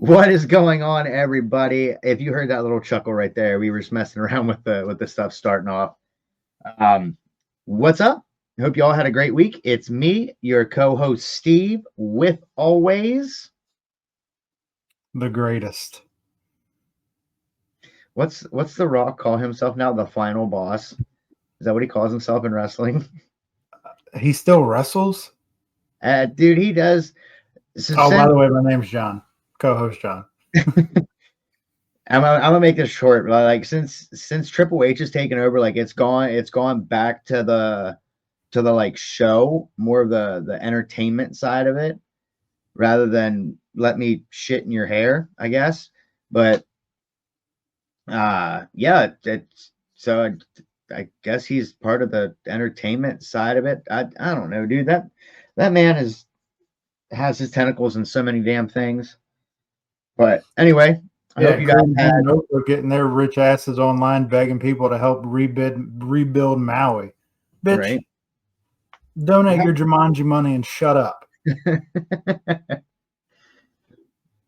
What is going on, everybody? If you heard that little chuckle right there, we were just messing around with the stuff starting off. Um, what's up? Hope you all had a great week. It's me, your co-host Steve, with always. The greatest. What's The Rock call himself now? The final boss. Is that what he calls himself in wrestling? He still wrestles? Dude, he does. By the way, my name's John, co-host John. I'm gonna make this short. But like since Triple H has taken over, like it's gone back to the like show, more of the entertainment side of it, rather than let me shit in your hair, I guess. But yeah, it's so I guess he's part of the entertainment side of it. I don't know, dude. That man has his tentacles in so many damn things. But anyway, I hope you guys had getting their rich asses online begging people to help rebuild Maui. Bitch, right? Donate your Jumanji money and shut up.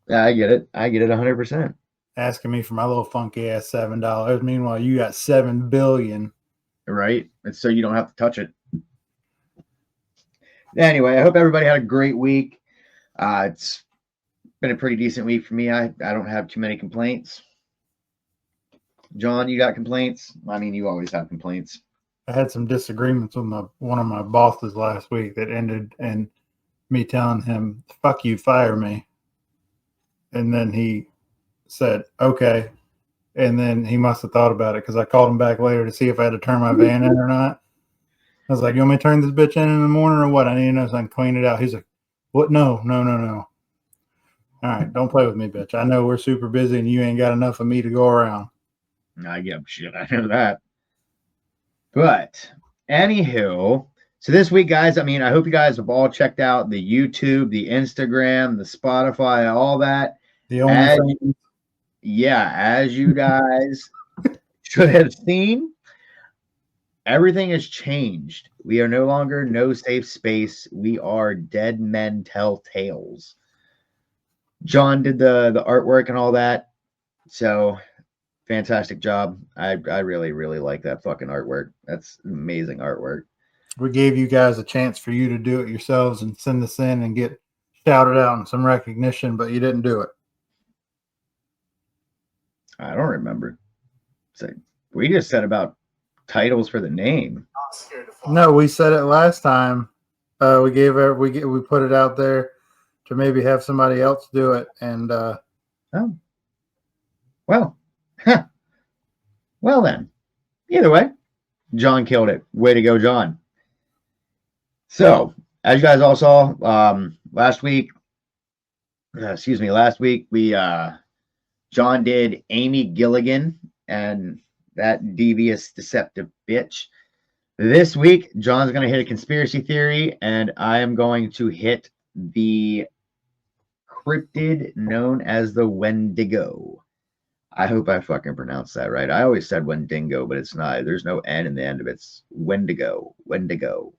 I get it 100%. Asking me for my little funky ass $7. Meanwhile, you got $7 billion. Right? And so you don't have to touch it. Anyway, I hope everybody had a great week. It's been a pretty decent week for me. I don't have too many complaints. John, you got complaints? I mean, you always have complaints. I had some disagreements with one of my bosses last week that ended in me telling him, "Fuck you, fire me." And then he said, "Okay." And then he must have thought about it because I called him back later to see if I had to turn my van in or not. I was like, "You want me to turn this bitch in the morning or what? I need to know so I can clean it out." He's like, "What? No. All right, don't play with me, bitch. I know we're super busy and you ain't got enough of me to go around." I give shit. I know that. But anywho, so this week, guys, I mean, I hope you guys have all checked out the YouTube, the Instagram, the Spotify, all that. The only as you guys should have seen, everything has changed. We are no longer No Safe Space. We are Dead Men Tell Tales. John did the artwork and all that. So fantastic job. I really, really like that fucking artwork. That's amazing artwork. We gave you guys a chance for you to do it yourselves and send this in and get shouted out and some recognition, but you didn't do it. I don't remember. So we just said about titles for the name. No, we said it last time. We put it out there to maybe have somebody else do it, and well then, either way, John killed it. Way to go, John. So as you guys all saw, last week we John did Amy Gilligan and that devious, deceptive bitch. This week, John's going to hit a conspiracy theory, and I am going to hit the cryptid known as the Wendigo. I hope I fucking pronounced that right. I always said Wendigo, but it's not. There's no N in the end of it. It's Wendigo. Wendigo.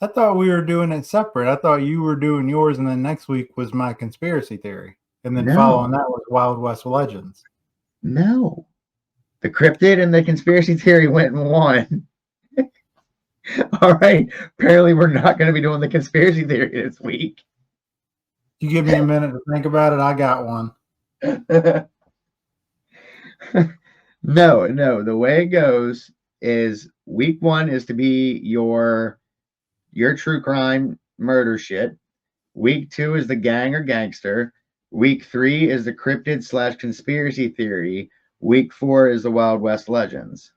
I thought we were doing it separate. I thought you were doing yours, and then next week was my conspiracy theory. And then following that was Wild West Legends. No. The cryptid and the conspiracy theory went and won. All right. Apparently, we're not going to be doing the conspiracy theory this week. You give me a minute to think about it. I got one. No. The way it goes is week 1 is to be your true crime murder shit. Week 2 is the gang or gangster. Week 3 is the cryptid / conspiracy theory. Week 4 is the Wild West Legends.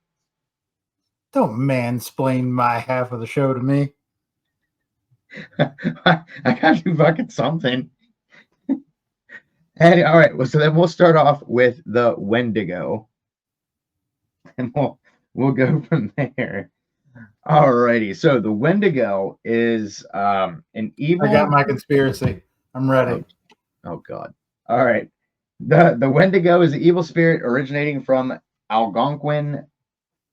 Don't mansplain my half of the show to me. I got you fucking something. And all right, well, so then we'll start off with the Wendigo, and we'll go from there. Alrighty, so the Wendigo is an evil. I got my conspiracy. I'm ready. Oh God! All right, the Wendigo is an evil spirit originating from Algonquin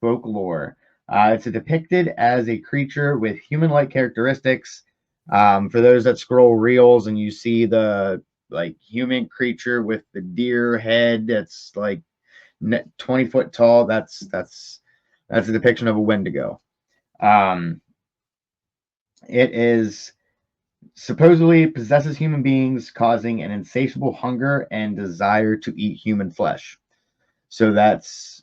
folklore. It's depicted as a creature with human-like characteristics. For those that scroll reels and you see the like human creature with the deer head that's like 20 foot tall. That's a depiction of a Wendigo. Um, it is supposedly possesses human beings, causing an insatiable hunger and desire to eat human flesh. So that's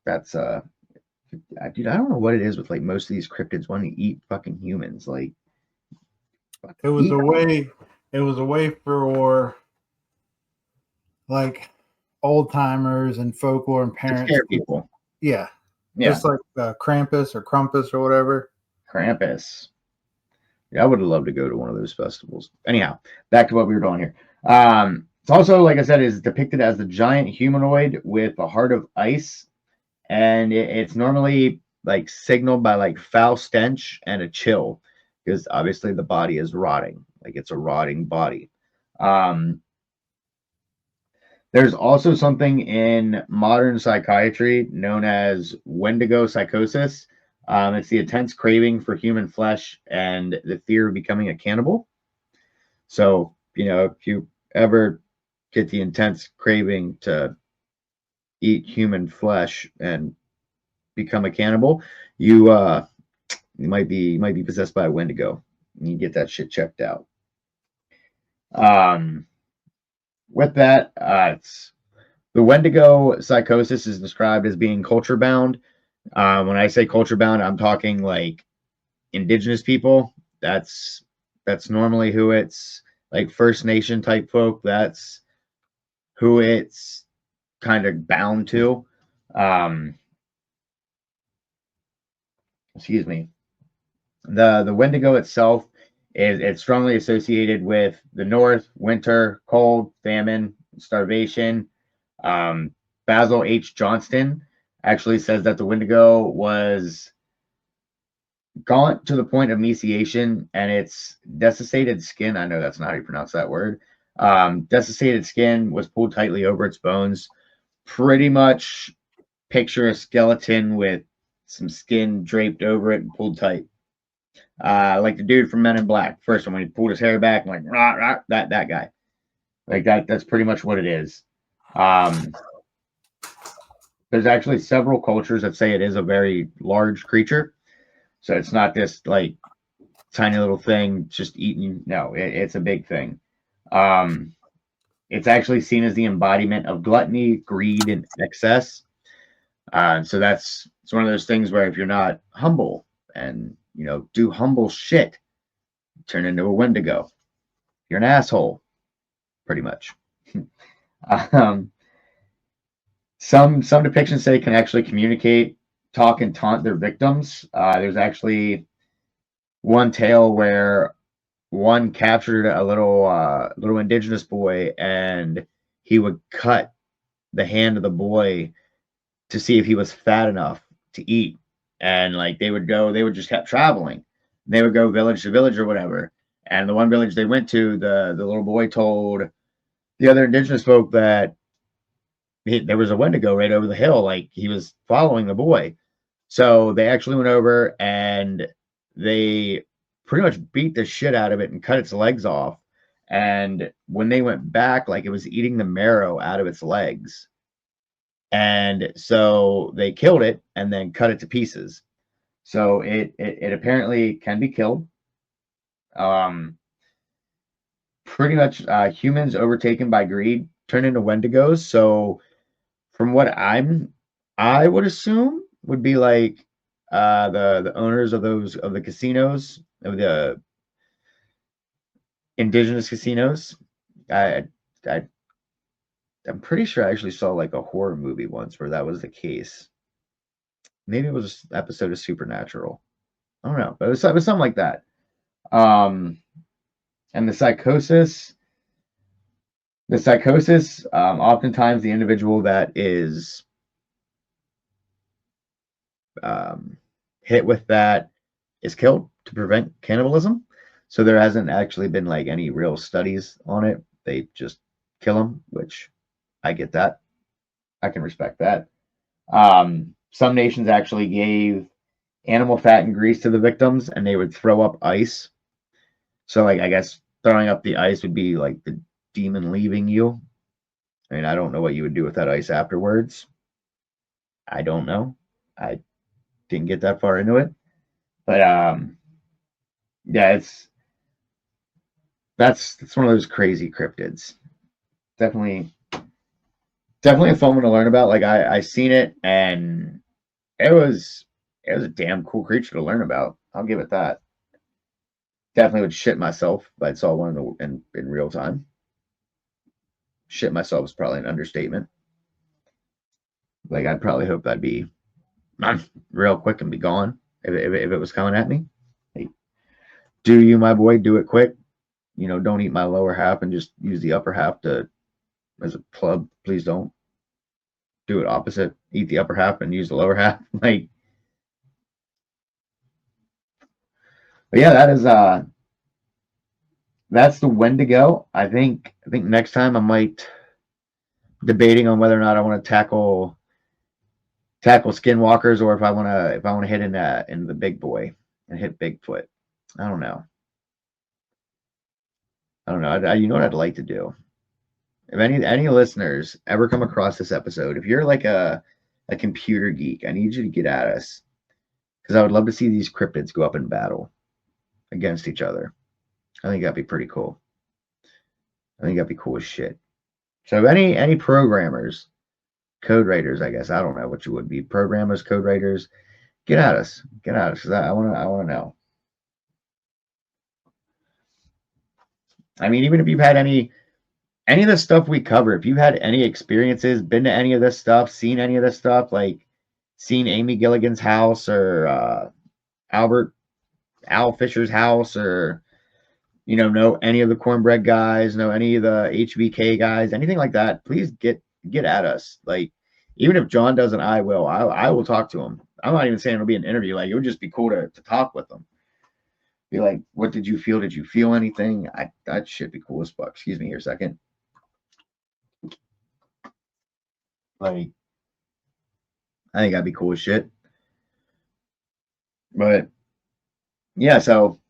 dude, I don't know what it is with like most of these cryptids wanting to eat fucking humans. Like, It was eat a them. way. It was a way for like old timers and folklore and To parents. scare people. Yeah, Yeah, just like Krampus or Crumpus or whatever. Krampus. Yeah, I would have loved to go to one of those festivals. Anyhow, back to what we were doing here. It's also, like I said, is depicted as a giant humanoid with a heart of ice, and it's normally like signaled by like foul stench and a chill, because obviously the body is rotting, like it's a rotting body. Um, there's also something in modern psychiatry known as Wendigo psychosis. It's the intense craving for human flesh and the fear of becoming a cannibal. So, if you ever get the intense craving to eat human flesh and become a cannibal, you might be possessed by a Wendigo. You get that shit checked out. Um, with that, the Wendigo psychosis is described as being culture bound. When I say culture bound, I'm talking like indigenous people. That's normally who it's like First Nation type folk. That's who it's kind of bound to. Um, excuse me. The Wendigo itself is it's strongly associated with the North, winter, cold, famine, starvation. Um, Basil H. Johnston actually says that the Wendigo was gaunt to the point of emaciation, and its desiccated skin. I know that's not how you pronounce that word. Desiccated skin was pulled tightly over its bones. Pretty much picture a skeleton with some skin draped over it and pulled tight. Like the dude from Men in Black. First one when he pulled his hair back, like rah, rah, that guy. Like that's pretty much what it is. Um, there's actually several cultures that say it is a very large creature. So it's not this like tiny little thing just eating. No, it's a big thing. Um, it's actually seen as the embodiment of gluttony, greed, and excess. So it's one of those things where if you're not humble and do humble shit, turn into a Wendigo. You're an asshole, pretty much. um, some depictions say it can actually communicate, talk, and taunt their victims. There's actually one tale where one captured a little indigenous boy, and he would cut the hand of the boy to see if he was fat enough to eat. And like they would just kept traveling. They would go village to village or whatever. And the one village they went to, the little boy told the other indigenous folk that there was a Wendigo right over the hill. Like he was following the boy. So they actually went over and they pretty much beat the shit out of it and cut its legs off. And when they went back, like it was eating the marrow out of its legs. And so they killed it and then cut it to pieces. So it apparently can be killed. Um, Pretty much humans overtaken by greed turn into Wendigos. So from what I would assume would be like the owners of the casinos, of the indigenous casinos. I, I I'm pretty sure I actually saw like a horror movie once where that was the case. Maybe it was an episode of Supernatural. I don't know, but it was something like that. Um, and the psychosis, oftentimes the individual that is um, hit with that is killed to prevent cannibalism. So there hasn't actually been like any real studies on it. They just kill them, which I get that. I can respect that. Some nations actually gave animal fat and grease to the victims, and they would throw up ice. So, like, I guess throwing up the ice would be like the demon leaving you. I mean, I don't know what you would do with that ice afterwards. I don't know. I didn't get that far into it. But yeah, that's one of those crazy cryptids. Definitely a fun one to learn about. Like I seen it and it was a damn cool creature to learn about. I'll give it that. Definitely would shit myself if I saw one in real time. Shit myself is probably an understatement. Like I'd probably hope that'd be real quick and be gone if it was coming at me. Hey, do you, my boy, do it quick. You know, don't eat my lower half and just use the upper half to as a club. Please don't do it opposite. Eat the upper half and use the lower half. Like, but yeah, that's the Wendigo. I think next time I might debating on whether or not I want to tackle skinwalkers or if I want to hit in the big boy and hit Bigfoot. I don't know. You know what I'd like to do? If any listeners ever come across this episode, if you're like a computer geek, I need you to get at us because I would love to see these cryptids go up in battle against each other. I think that'd be pretty cool. I think that'd be cool as shit. So any programmers, code writers, I guess I don't know what you would be, programmers, code writers, get at us because I want to know. I mean, even if you've had any of the stuff we cover, if you've had any experiences, been to any of this stuff, seen any of this stuff, like seen Amy Gilligan's house or Al Fisher's house, or know any of the Cornbread guys, know any of the HVK guys, anything like that, please get at us. Like, even if John doesn't, I will. I will talk to him. I'm not even saying it'll be an interview. Like, it would just be cool to talk with them. Be like, what did you feel? Did you feel anything? That should be cool as fuck. Excuse me here a second. Like, I think that'd be cool as shit. But yeah, so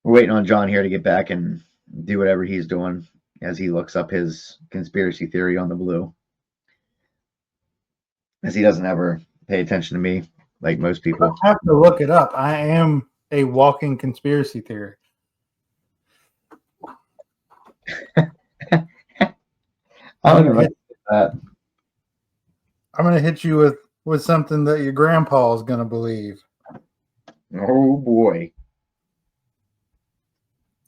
we're waiting on John here to get back and do whatever he's doing as he looks up his conspiracy theory on the blue. As he doesn't ever pay attention to me like most people. I have to look it up. I am a walking conspiracy theory. I'm going to hit you with something that your grandpa is going to believe. Oh boy.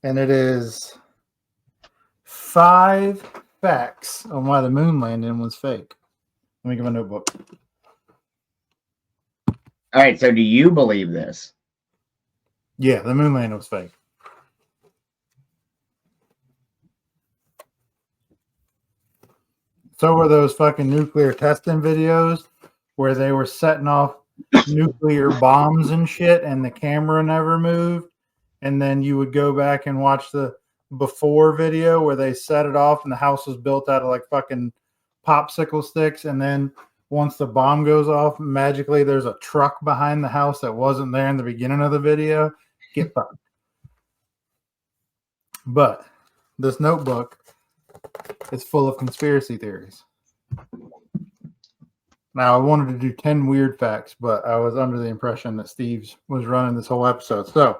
And it is 5 facts on why the moon landing was fake. Let me get my notebook. All right, so do you believe this? Yeah, the moon landing was fake. So were those fucking nuclear testing videos where they were setting off nuclear bombs and shit and the camera never moved. And then you would go back and watch the before video where they set it off and the house was built out of like fucking popsicle sticks. And then once the bomb goes off, magically there's a truck behind the house that wasn't there in the beginning of the video. Get fucked. But this notebook is full of conspiracy theories. Now, I wanted to do 10 weird facts, but I was under the impression that Steve was running this whole episode. So,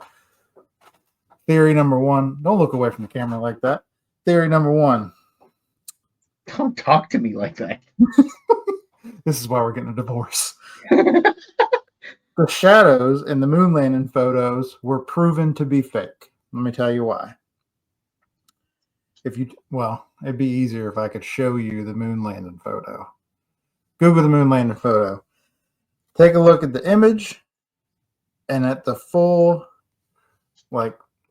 theory number 1. Don't look away from the camera like that. Theory number 1. Don't talk to me like that. This is why we're getting a divorce. The shadows in the moon landing photos were proven to be fake. Let me tell you why. It'd be easier if I could show you the moon landing photo. Google the moon landing photo. Take a look at the image and at the full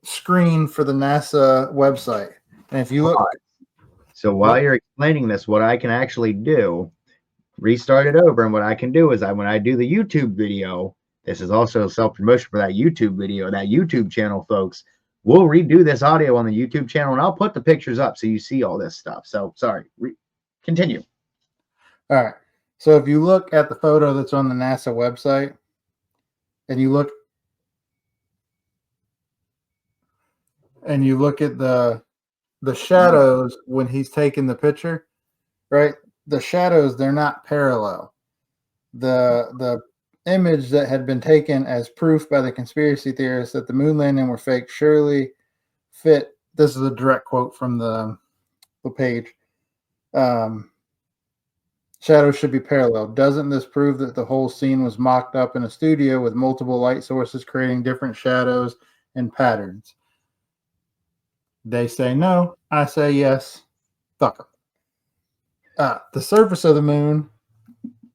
screen for the NASA website. And if you look, so while you're explaining this, what I can actually do, restart it over, and what I can do is when I do the YouTube video, this is also self-promotion for that YouTube video, that YouTube channel, folks. We'll redo this audio on the YouTube channel, and I'll put the pictures up so you see all this stuff. So, sorry. Continue. All right. So if you look at the photo that's on the NASA website, and you look at the the shadows when he's taking the picture, right? The shadows, they're not parallel. The image that had been taken as proof by the conspiracy theorists that the moon landing were fake surely fit. This is a direct quote from the page. Shadows should be parallel. Doesn't this prove that the whole scene was mocked up in a studio with multiple light sources creating different shadows and patterns? They say no. I say yes. Fuck them. The surface of the moon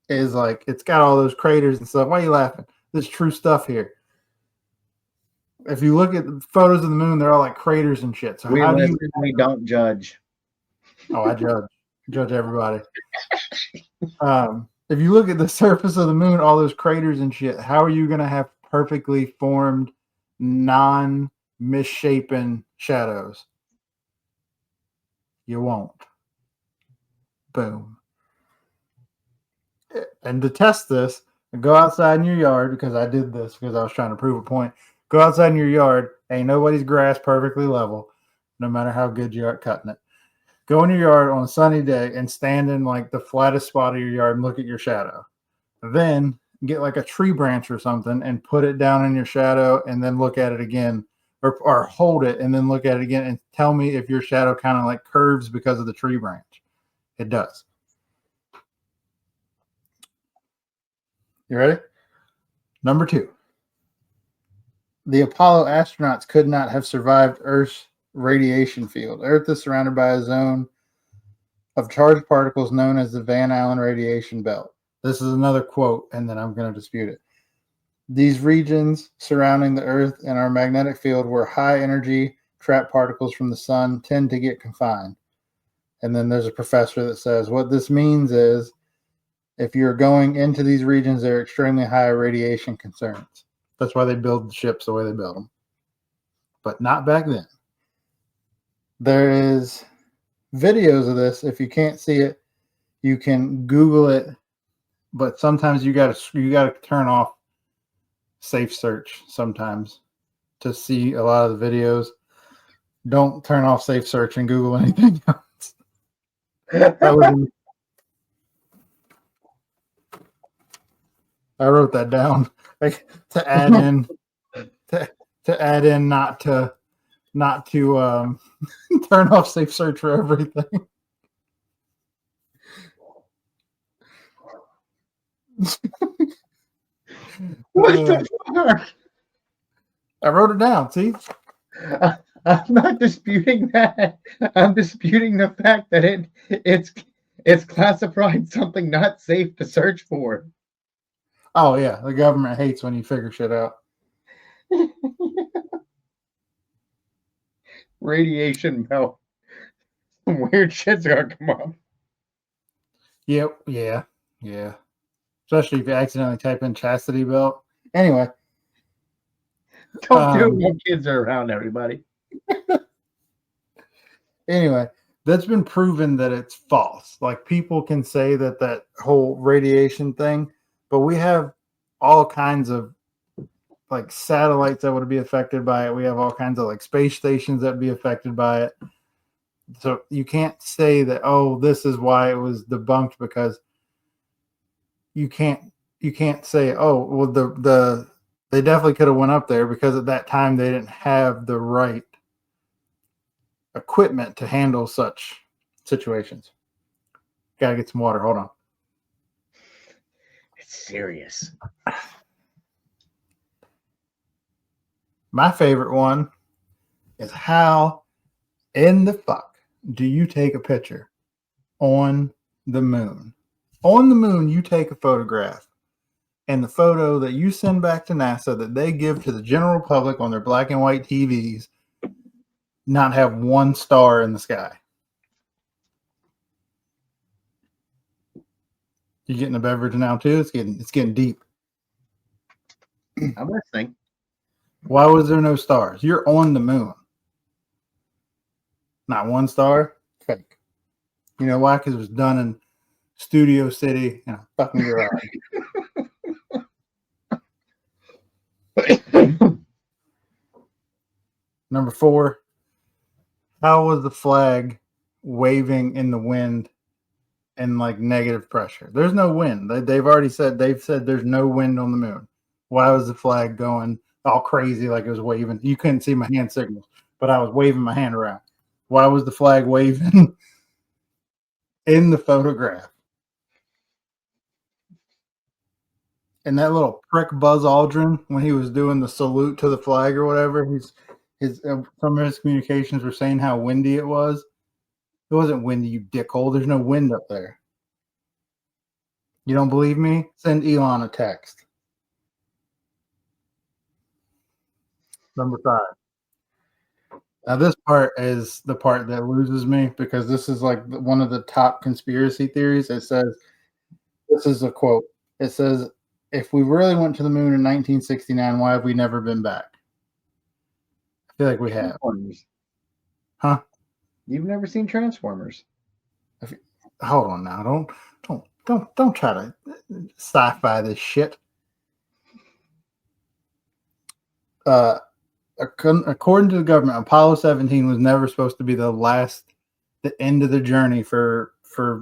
is like, it's got all those craters and stuff. Why are you laughing? There's true stuff here. If you look at the photos of the moon, they're all like craters and shit. So We how do listen, you? we don't judge. Oh, I judge everybody. If you look at the surface of the moon, all those craters and shit, how are you going to have perfectly formed, non-misshapen shadows? You won't. Boom. And to test this, go outside in your yard, because I did this because I was trying to prove a point. Go outside in your yard. Ain't nobody's grass perfectly level, no matter how good you are at cutting it. Go in your yard on a sunny day and stand in like the flattest spot of your yard and look at your shadow. Then get like a tree branch or something and put it down in your shadow and then look at it again, or hold it and then look at it again and tell me if your shadow kind of like curves because of the tree branch. It does. You ready? Number 2. The Apollo astronauts could not have survived Earth's radiation field. Earth is surrounded by a zone of charged particles known as the Van Allen radiation belt. This is another quote, and then I'm going to dispute it. These regions surrounding the Earth and our magnetic field where high energy trapped particles from the sun tend to get confined. And then there's a professor that says what this means is if you're going into these regions, there are extremely high radiation concerns. That's why they build the ships the way they build them. But not back then. There is videos of this. If you can't see it, you can Google it. But sometimes you gotta turn off safe search sometimes to see a lot of the videos. Don't turn off safe search and Google anything else. I wrote that down like, to add in not to turn off safe search for everything. What the fuck? I wrote it down. See, I'm not disputing that. I'm disputing the fact that it's classified something not safe to search for. Oh yeah, the government hates when you figure shit out. Radiation belt. Some weird shit's gonna come up. Yep. Yeah. Especially if you accidentally type in chastity belt. Anyway. Don't do it when kids are around, everybody. Anyway, that's been proven that it's false. Like people can say that whole radiation thing, but we have all kinds of like satellites that would be affected by it. We have all kinds of like space stations that would be affected by it. So you can't say that, oh, this is why it was debunked, because you can't say, oh, well, they definitely could have went up there because at that time they didn't have the right equipment to handle such situations. Gotta get some water. Hold on. It's serious. My favorite one is how in the fuck do you take a picture on the moon? On the moon, you take a photograph, and the photo that you send back to NASA that they give to the general public on their black and white TVs not have one star in the sky. You getting a beverage now too? It's getting deep. I'm listening. Why was there no stars? You're on the moon. Not one star? Fake. You know why? Because it was done in Studio City in a fucking garage. Number 4, How was the flag waving in the wind and like negative pressure? There's no wind. They've already said there's no wind on the moon. Why was the flag going all crazy like it was waving? You couldn't see my hand signals, but I was waving my hand around. Why was the flag waving in the photograph? And that little prick Buzz Aldrin, when he was doing the salute to the flag or whatever, some of his communications were saying how windy it was. It wasn't windy, you dickhole. There's no wind up there. You don't believe me? Send Elon a text. Number 5. Now, this part is the part that loses me because this is like one of the top conspiracy theories. It says, this is a quote. It says, if we really went to the moon in 1969, why have we never been back? I feel like we have. Transformers. Huh? You've never seen Transformers? Hold on now. Don't try to sci-fi this shit. According to the government, Apollo 17 was never supposed to be the end of the journey for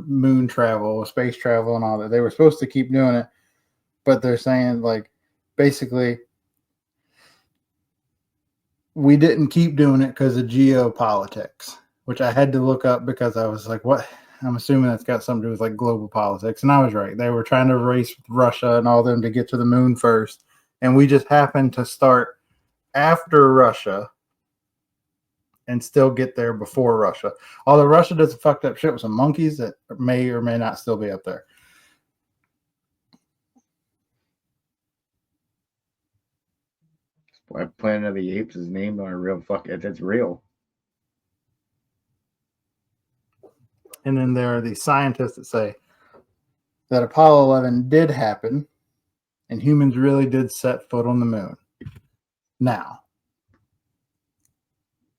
moon travel, space travel, and all that. They were supposed to keep doing it, but they're saying like basically we didn't keep doing it because of geopolitics, which I had to look up because I was like, what? I'm assuming that's got something to do with like global politics. And I was right. They were trying to race with Russia and all them to get to the moon first. And we just happened to start after Russia and still get there before Russia. Although Russia does some fucked up shit with some monkeys that may or may not still be up there. Planet of the Apes is named on a real it's real. And then there are these scientists that say that Apollo 11 did happen and humans really did set foot on the moon. Now,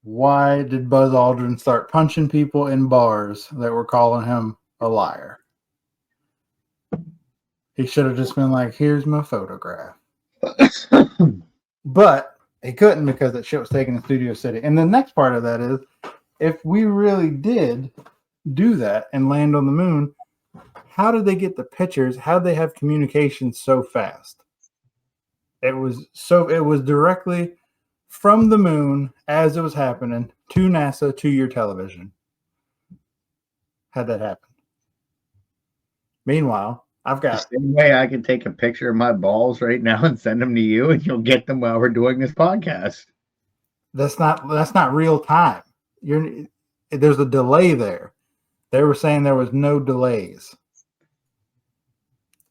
why did Buzz Aldrin start punching people in bars that were calling him a liar? He should have just been like, here's my photograph. But he couldn't because that shit was taken in Studio City. And the next part of that is, if we really did do that and land on the moon, how did they get the pictures? How did they have communication so fast? It was directly from the moon as it was happening to NASA to your television. How'd that happen? Meanwhile, I've got the same way I can take a picture of my balls right now and send them to you, and you'll get them while we're doing this podcast. That's not real time. There's a delay there. They were saying there was no delays.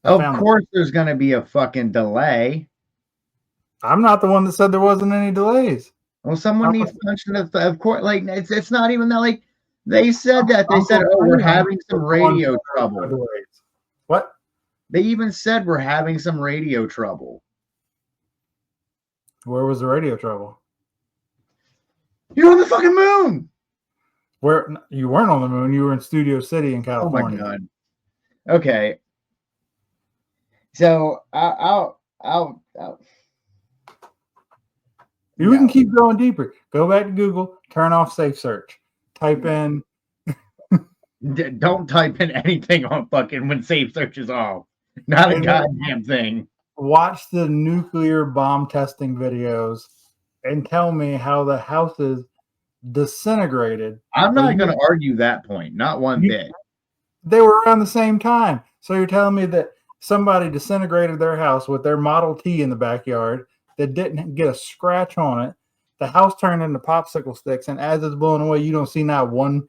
Of course, there's going to be a fucking delay. I'm not the one that said there wasn't any delays. Well, someone needs to mention it. Of course, like it's not even that. Like they said that they said, "Oh, we're having some radio trouble." What? They even said we're having some radio trouble. Where was the radio trouble? You're on the fucking moon. Where you weren't on the moon? You were in Studio City in California. Oh my god. Okay. So I'll You can keep going deeper. Go back to Google, turn off safe search. Type in. Don't type in anything on fucking when safe search is off. Not a goddamn thing. Watch the nuclear bomb testing videos and tell me how the house is disintegrated. I'm not going to argue that point. Not one bit. They were around the same time. So you're telling me that somebody disintegrated their house with their Model T in the backyard that didn't get a scratch on it. The house turned into popsicle sticks, and as it's blowing away, you don't see not one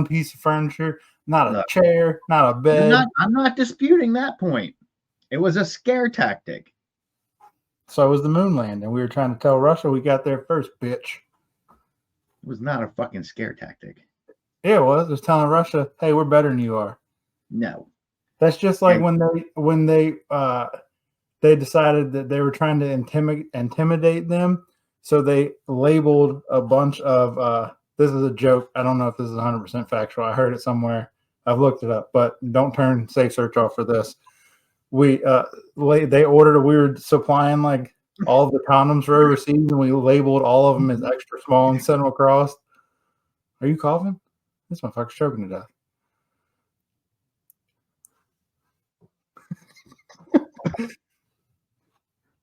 piece of furniture, not a chair, not a bed. I'm not disputing that point. It was a scare tactic. So was the moon landing. We were trying to tell Russia we got there first, bitch. It was not a fucking scare tactic. Yeah, it was. It was telling Russia, hey, we're better than you are. No. That's just like when they decided that they were trying to intimidate them. So they labeled a bunch of this is a joke. I don't know if this is 100% factual. I heard it somewhere. I've looked it up, but don't turn safe search off for this. They ordered we were supplying like all of the condoms for overseas, and we labeled all of them as extra small and sent them across. Are you coughing? This motherfucker's choking to death.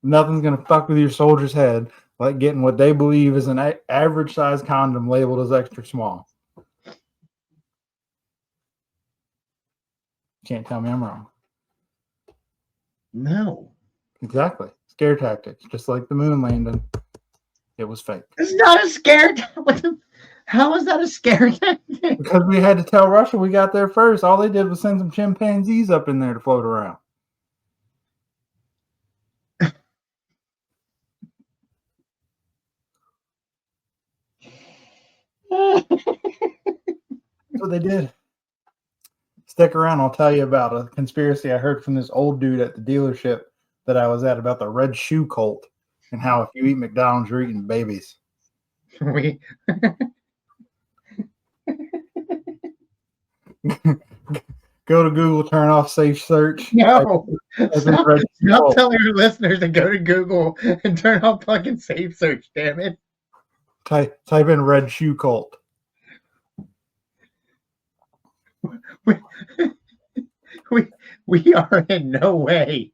Nothing's gonna fuck with your soldier's head like getting what they believe is an average size condom labeled as extra small. Can't tell me I'm wrong. No. Exactly. Scare tactics, just like the moon landing. It was fake. It's not a scare. How is that a scare tactic? Because we had to tell Russia we got there first. All they did was send some chimpanzees up in there to float around. That's what they did. Stick around. I'll tell you about a conspiracy I heard from this old dude at the dealership that I was at about the red shoe cult and how if you eat McDonald's, you're eating babies. We Go to Google, turn off safe search. no. Stop Telling your listeners to go to Google and turn off fucking safe search. Damn it. Type in red shoe cult. We are in no way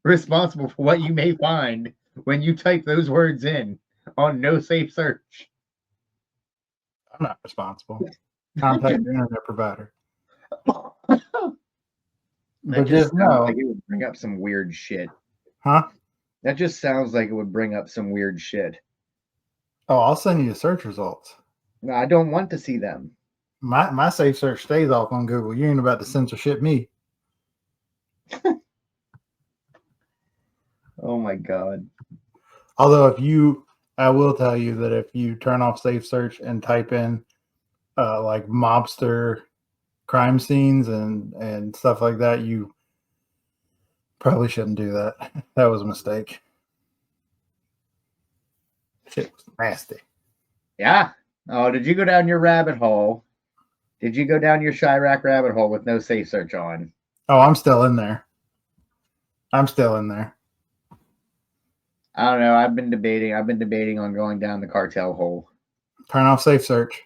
responsible for what you may find when you type those words in on no safe search. I'm not responsible. Contact your internet provider. But just know, like it would bring up some weird shit. Huh? That just sounds like it would bring up some weird shit. Oh, I'll send you the search results. No, I don't want to see them. My safe search stays off on Google. You ain't about to censorship me. Oh my God. Although I will tell you that if you turn off safe search and type in like mobster crime scenes and stuff like that, you probably shouldn't do that. That was a mistake. Shit was nasty. Yeah. Oh, did you go down your rabbit hole? Did you go down your Chirac rabbit hole with no safe search on? Oh, I'm still in there. I don't know. I've been debating on going down the cartel hole. Turn off safe search.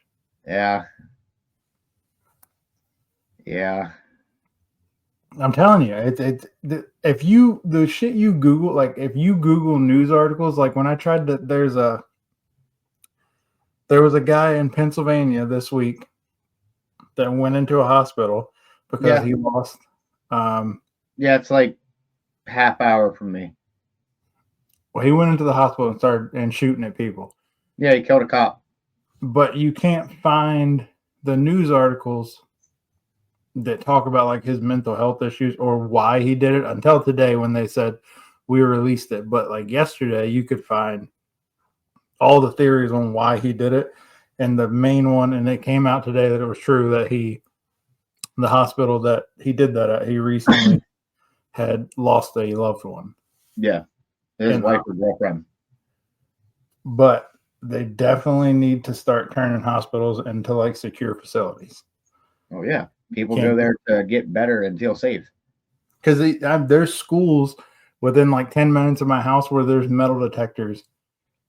Yeah. Yeah. I'm telling you, if you the shit you Google, like if you Google news articles, like when I tried to, there was a guy in Pennsylvania this week that went into a hospital because he lost. Yeah, it's like half hour from me. Well, he went into the hospital and started shooting at people. Yeah, he killed a cop. But you can't find the news articles that talk about like his mental health issues or why he did it until today when they said we released it. But like yesterday, you could find all the theories on why he did it. And the main one, and it came out today that it was true that the hospital that he did that at, he recently had lost a loved one. Yeah. His wife or girlfriend. But they definitely need to start turning hospitals into like secure facilities. Oh, yeah. People go there to get better and feel safe. Because there's schools within like 10 minutes of my house where there's metal detectors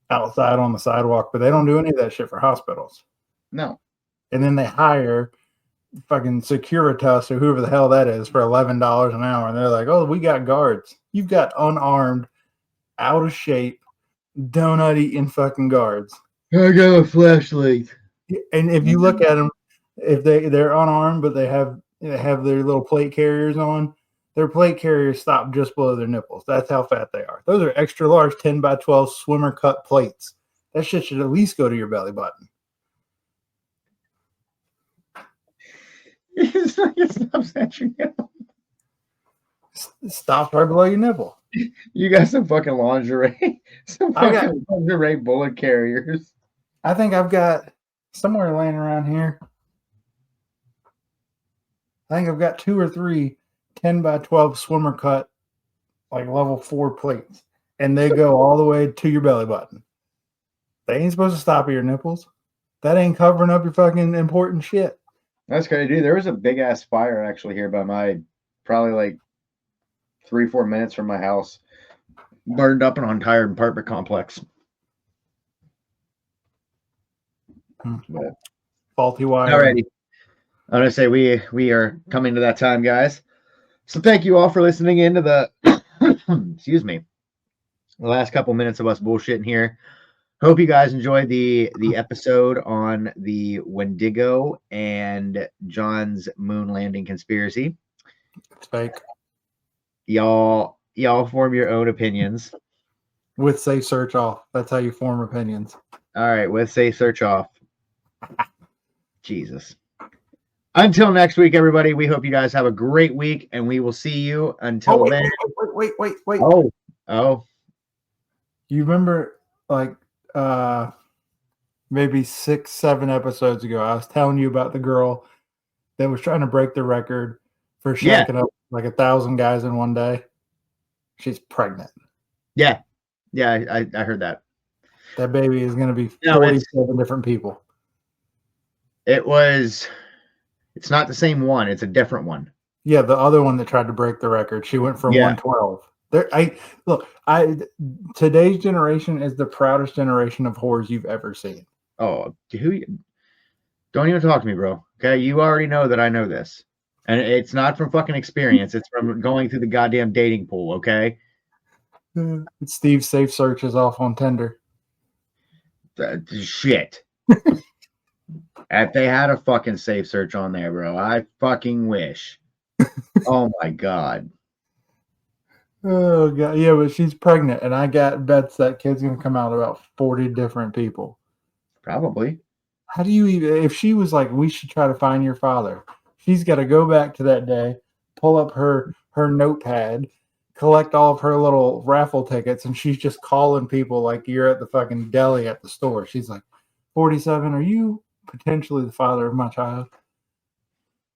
outside on the sidewalk, but they don't do any of that shit for hospitals. No. And then they hire fucking Securitas or whoever the hell that is for $11 an hour. And they're like, oh, we got guards. You've got unarmed, out of shape, donut eating fucking guards. I got a flashlight. And if you look at them, if they're unarmed, but they have their little plate carriers on, their plate carriers stop just below their nipples. That's how fat they are. Those are extra large 10 by 12 swimmer cut plates. That shit should at least go to your belly button. It's like it stops at your nipple. Stops right below your nipple. You got some fucking lingerie. Lingerie bullet carriers. I think I've got somewhere laying around here. I think I've got 2 or 3 10 by 12 swimmer cut, like level 4 plates. And they go all the way to your belly button. They ain't supposed to stop at your nipples. That ain't covering up your fucking important shit. That's crazy, dude. There was a big ass fire actually here by my, probably like 3-4 minutes from my house. Burned up an entire apartment complex. But, Faulty wire. alrighty. I'm gonna say we are coming to that time, guys. So thank you all for listening into the excuse me, the last couple minutes of us bullshitting here. Hope you guys enjoyed the episode on the Wendigo and John's moon landing conspiracy. It's fake. Y'all form your own opinions. With safe search off. That's how you form opinions. All right, with safe search off. Jesus. Until next week, everybody, we hope you guys have a great week, and we will see you until then. Wait. Oh. You remember, like, maybe 6-7 episodes ago, I was telling you about the girl that was trying to break the record for shacking up like 1,000 guys in one day. She's pregnant. Yeah, I heard that. That baby is going to be 47 different people. It's not the same one. It's a different one. Yeah, the other one that tried to break the record. She went from 112. Today's generation is the proudest generation of whores you've ever seen. Oh, don't even talk to me, bro. Okay, you already know that I know this, and it's not from fucking experience. It's from going through the goddamn dating pool. Okay. Steve's safe search is off on Tinder. Shit. If they had a fucking safe search on there, bro, I fucking wish. Oh my god. Oh god, yeah, but she's pregnant, and I got bets that kid's gonna come out about 40 different people. Probably. How do you even? If she was like, we should try to find your father, she's got to go back to that day, pull up her notepad, collect all of her little raffle tickets, and she's just calling people like you're at the fucking deli at the store. She's like, 47, are you potentially the father of my child?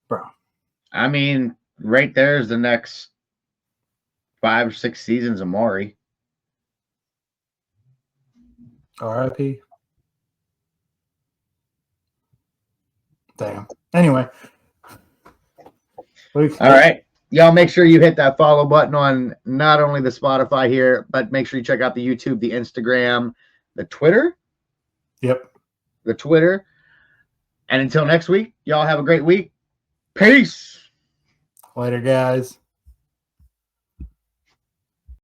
Bro. I mean, right there's the next 5 or 6 seasons of Maury. R.I.P. Damn. Anyway. All right. Y'all make sure you hit that follow button on not only the Spotify here, but make sure you check out the YouTube, the Instagram, the Twitter. Yep. The Twitter. And until next week, y'all have a great week. Peace. Later, guys.